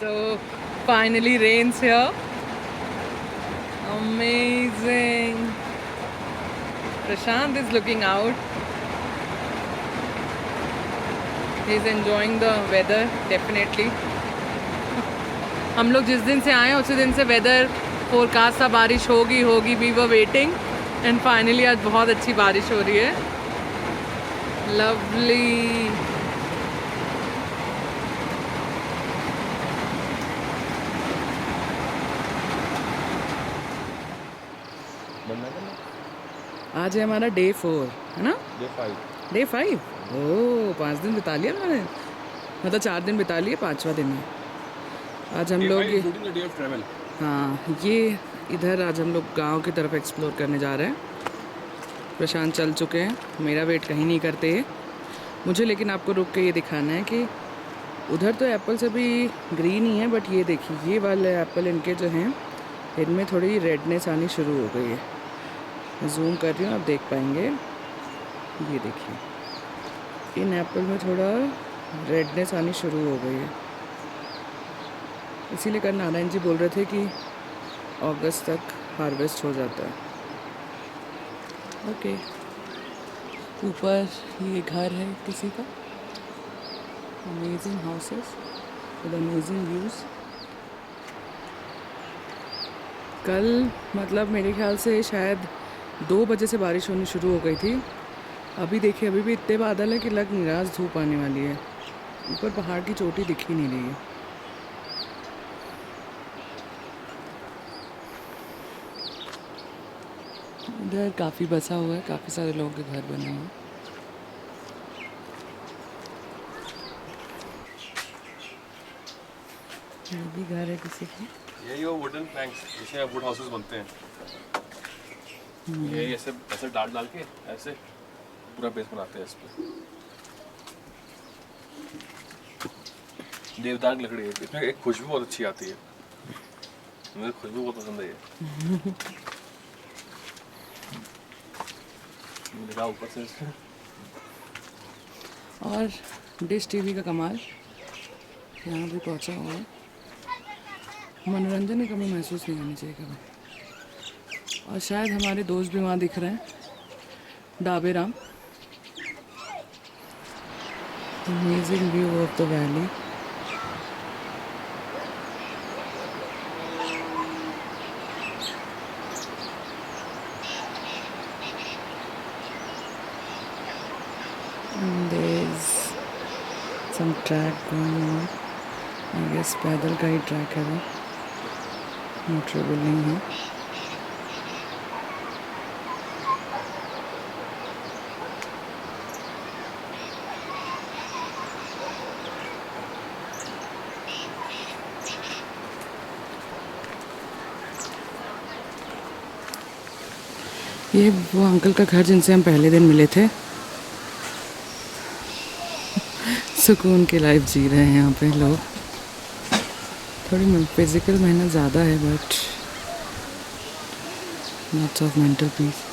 So finally rains here. Amazing. Prashant is looking out. He's enjoying the weather definitely. हम लोग जिस दिन से आए उसी दिन से वेदर फोरकास्ट था, बारिश होगी होगी, we were waiting and finally आज बहुत अच्छी बारिश हो रही है. लवली. आज है हमारा डे 4 है ना? डे 5. ओह 5 दिन बिता लिया मैंने, मतलब 4 दिन बिता लिए, 5वां दिन है आज हम लोग. हाँ ये इधर आज हम लोग गांव की तरफ एक्सप्लोर करने जा रहे हैं. प्रशांत चल चुके हैं, मेरा वेट कहीं नहीं करते हैं मुझे, लेकिन आपको रुक के ये दिखाना है कि उधर तो एप्पल्स अभी ग्रीन ही है, बट ये देखिए ये वाले एप्पल इनके जो हैं इनमें थोड़ी रेडनेस आनी शुरू हो गई है. मैं जूम कर रही हूँ, आप देख पाएंगे. ये देखिए इन एप्पल में थोड़ा रेडनेस आनी शुरू हो गई है. इसीलिए कल नारायण जी बोल रहे थे कि अगस्त तक हार्वेस्ट हो जाता है. ओके. ऊपर ये घर है किसी का. Amazing houses with amazing views. कल मतलब मेरे ख्याल से शायद 2 बजे से बारिश होनी शुरू हो गई थी. अभी देखिए अभी भी इतने बादल है कि लग नहीं रहा धूप आने वाली है. ऊपर पहाड़ की चोटी दिख ही नहीं रही है. इधर काफ़ी बसा हुआ है, काफ़ी सारे लोगों के घर बने हुए हैं. ये भी घर है किसी की. यही वो वुडन प्लैंक्स जिसमें वुड हाउसेस बनते हैं. ये ऐसे ऐसे डाल के ऐसे पूरा बेस बनाते हैं इस पे. देवदार की लकड़ी है, इसमें एक खुशबू बहुत अच्छी आती है. मुझे खुशबू बहुत पसंद है ये. लगा ऊपर से. और डिश टीवी का कमाल यहाँ भी पहुँचा हुआ है. मनोरंजन की कमी महसूस नहीं होनी चाहिए कभी. और शायद हमारे दोस्त भी वहाँ दिख रहे हैं, डाबे राम. Amazing view of the valley. And there's some track going on. I guess पैदल का ही ट्रैक है वो, मोटरेबल नहीं है. ये वो अंकल का घर जिनसे हम पहले दिन मिले थे. सुकून की लाइफ जी रहे हैं यहाँ पे लोग. थोड़ी फिजिकल मेहनत ज़्यादा है but lots of mental peace.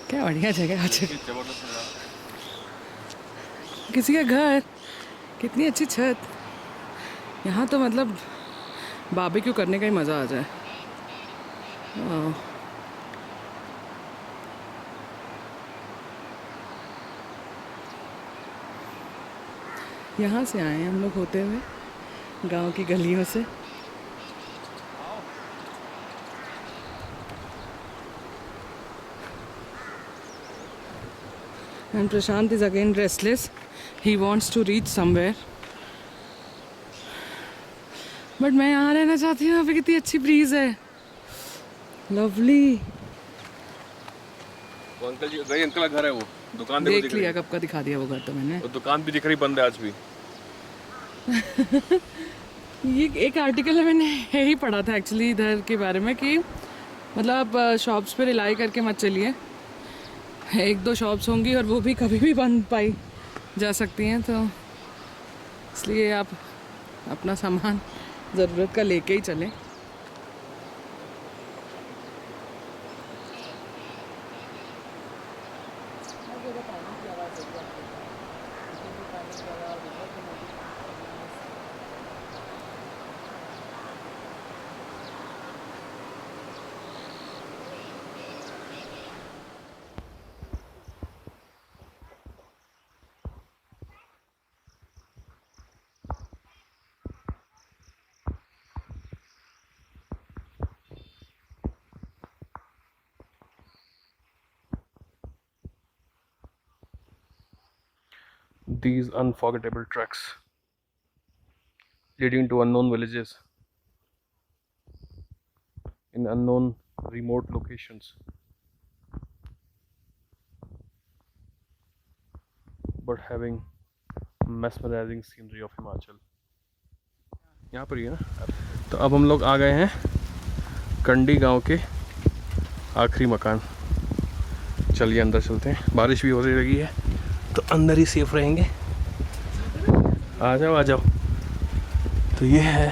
क्या बढ़िया जगह है. किसी का घर, कितनी अच्छी छत. यहाँ तो मतलब बारबेक्यू करने का ही मज़ा आ जाए. यहाँ से आए हैं हम लोग होते हुए गांव की गलियों से. And Prashant is again restless. He wants to reach somewhere. But मैं यहाँ रहना चाहती हूँ. यहाँ पे कितनी अच्छी ब्रीज है. लवली. वो अंकल जी गई, अंकल का घर है वो. दुकान देख लिया कब का दिखा दिया वो घर तो मैंने. वो दुकान भी दिख रही, बंद है आज भी. ये एक आर्टिकल में मैंने यही पढ़ा था एक्चुअली इधर के बारे में कि मतलब शॉप्स पे रिलाई करके मत चलिए. 1-2 शॉप्स होंगी और वो भी कभी भी बंद जा सकती हैं, तो इसलिए आप अपना सामान ज़रूरत का लेके ही चलें। These unforgettable treks leading to unknown villages in unknown remote locations, but having mesmerizing scenery of Himachal. यहाँ पर ही है ना। तो अब हम लोग आ गए हैं कंडी गांव के आखिरी मकान। चलिए अंदर चलते हैं। बारिश भी होने लगी है तो अंदर ही सेफ रहेंगे। आ जाओ आ जाओ। तो ये है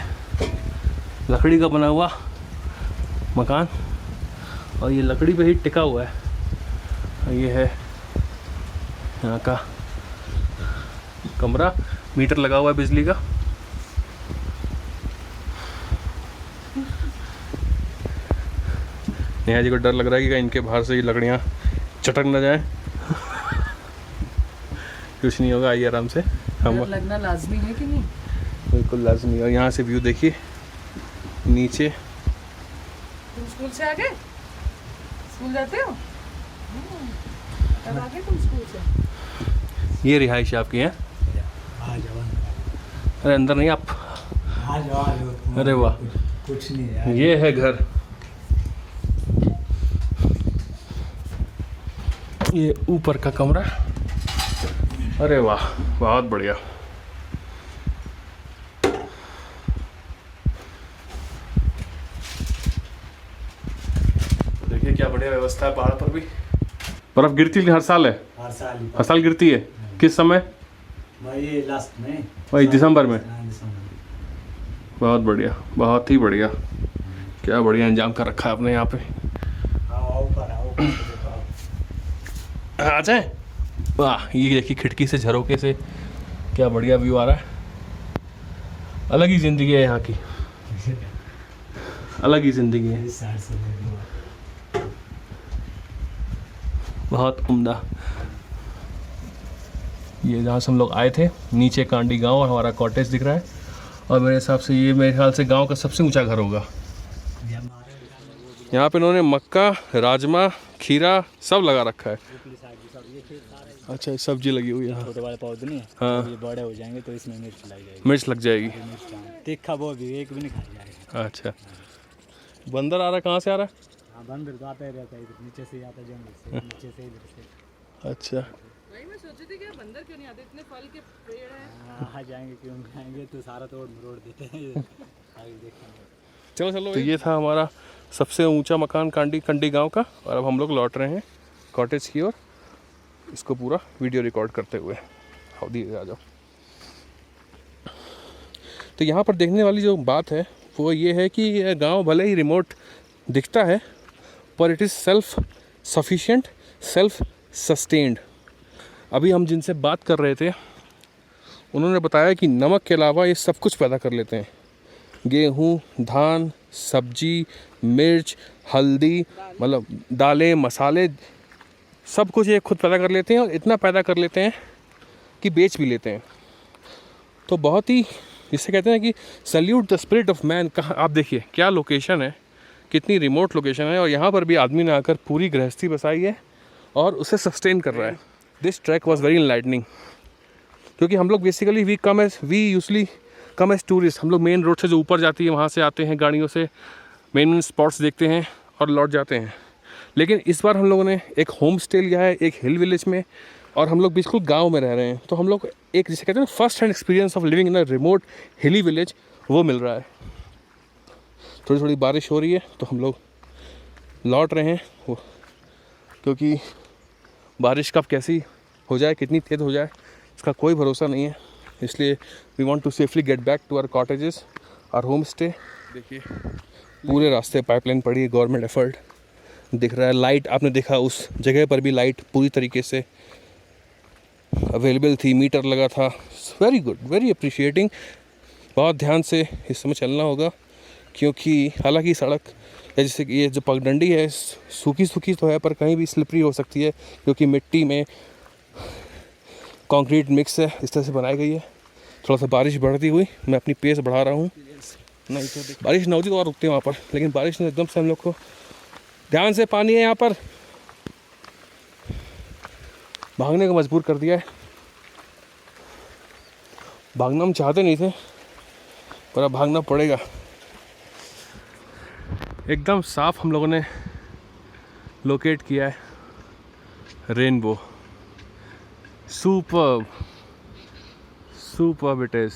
लकड़ी का बना हुआ मकान और ये लकड़ी पे ही टिका हुआ है। और ये है यहाँ का कमरा, मीटर लगा हुआ है बिजली का। नेहा जी को डर लग रहा है कि इनके बाहर से ये लकड़ियाँ चटक न जाए। कुछ नहीं होगा, आइए आराम से। हम लगना लाजमी है कि नहीं? बिल्कुल लाजमी। और यहाँ से व्यू देखिए नीचे। तुम स्कूल से आ गए? स्कूल जाते हो? कब आ गए तुम स्कूल से? ये रिहाइश आपकी है? अरे अंदर नहीं, आप आ जाओ। अरे वाह, कुछ नहीं है। ये है घर। ये ऊपर का कमरा। अरे वाह, बहुत बढ़िया। देखिए क्या बढ़िया व्यवस्था है। पहाड़ पर भी बर्फ गिरती है हर साल है? हर साल गिरती है। किस समय? वही लास्ट में, वही दिसंबर में। दिसंबर। बहुत बढ़िया, बहुत ही बढ़िया। क्या बढ़िया इंतजाम कर रखा है आपने यहाँ पे। आओ ऊपर आओ। आ जाए। वाह, ये देखिए खिड़की से झरोके से क्या बढ़िया व्यू आ रहा है। अलग ही ज़िंदगी है यहाँ की, अलग ही ज़िंदगी है। इस साइड से देखो। बहुत उम्दा। ये जहाँ से हम लोग आए थे, नीचे कांडी गांव और हमारा कॉटेज दिख रहा है। और मेरे हिसाब से ये मेरे ख्याल से गांव का सबसे ऊंचा घर होगा। यहाँ पे इन्होंने मक्का, राजमा, खीरा सब लगा रखा है। अच्छा, सब्जी लगी हुई है। छोटे वाले पौधे नहीं, हाँ, ये बड़े हो जाएंगे तो इसमें मिर्च लग जाएगी। मिर्च लग जाएगी। तीखा वो भी एक भी नहीं खा जाएगा। अच्छा, बंदर आ रहा है? कहाँ से आ रहा है? हाँ, बंदर तो आता ही रहता है, इधर नीचे से आता है, जंगल से नीचे से, इधर से। अच्छा, वही मैं सोची थी कि बंदर क्यों नहीं आते, इतने फल के पेड़ हैं। हाँ, आ जाएंगे, क्यों आएंगे, तो सारा तोड़ मरोड़ देते हैं। आगे देखेंगे। चलो चलो। तो ये था हमारा सबसे ऊंचा मकान कंडी गांव का। और अब हम लोग लौट रहे हैं कॉटेज की ओर, इसको पूरा वीडियो रिकॉर्ड करते हुए। आओ दिए आ जाओ। तो यहाँ पर देखने वाली जो बात है वो ये है कि यह गांव भले ही रिमोट दिखता है, पर it is self sufficient, self sustained. अभी हम जिनसे बात कर रहे थे उन्होंने बताया कि नमक के अलावा ये सब कुछ पैदा कर लेते हैं। गेहूँ, धान, सब्जी, मिर्च, हल्दी, मतलब दालें, मसाले, सब कुछ ये खुद पैदा कर लेते हैं। और इतना पैदा कर लेते हैं कि बेच भी लेते हैं। तो बहुत ही, जिसे कहते हैं कि salute the spirit of man. कहाँ आप देखिए क्या लोकेशन है, कितनी रिमोट लोकेशन है। और यहाँ पर भी आदमी ने आकर पूरी गृहस्थी बसाई है और उसे सस्टेन कर रहा है। This track was very enlightening, क्योंकि हम लोग basically we usually come as tourist. हम लोग मेन रोड से जो ऊपर जाती है वहाँ से आते हैं गाड़ियों से, मेन स्पॉट्स देखते हैं और लौट जाते हैं। लेकिन इस बार हम लोगों ने एक होम स्टे लिया है एक हिल विलेज में, और हम लोग बिल्कुल गांव में रह रहे हैं। तो हम लोग एक, जिसे कहते हैं ना, first hand experience of living in a remote हिली विलेज, वो मिल रहा है। थोड़ी थोड़ी बारिश हो रही है तो हम लोग लौट रहे हैं क्योंकि बारिश कब कैसी हो जाए, कितनी तेज़ हो जाए, इसका कोई भरोसा नहीं है, इसलिए we want to safely get back to our cottages, our home stay. देखिए पूरे रास्ते पाइपलाइन पड़ी है, गवर्नमेंट एफर्ट दिख रहा है। लाइट आपने देखा, उस जगह पर भी लाइट पूरी तरीके से अवेलेबल थी, मीटर लगा था। Very good, very appreciating. बहुत ध्यान से इस समय चलना होगा, क्योंकि हालांकि सड़क जैसे कि ये जो पगडंडी है सूखी सूखी तो है, पर कहीं भी स्लिपरी हो सकती है, क्योंकि मिट्टी में कंक्रीट मिक्स है, इस तरह से बनाई गई है। थोड़ा सा बारिश बढ़ती हुई, मैं अपनी पेस बढ़ा रहा हूँ। नहीं तो बारिश ना होती तो और रुकते हैं वहाँ पर, लेकिन बारिश ने एकदम से हम लोग को, ध्यान से पानी है यहाँ पर, भागने को मजबूर कर दिया है। भागना हम चाहते नहीं थे, पर अब भागना पड़ेगा। एकदम साफ हम लोगों ने लोकेट किया है rainbow. Superb, superb it is.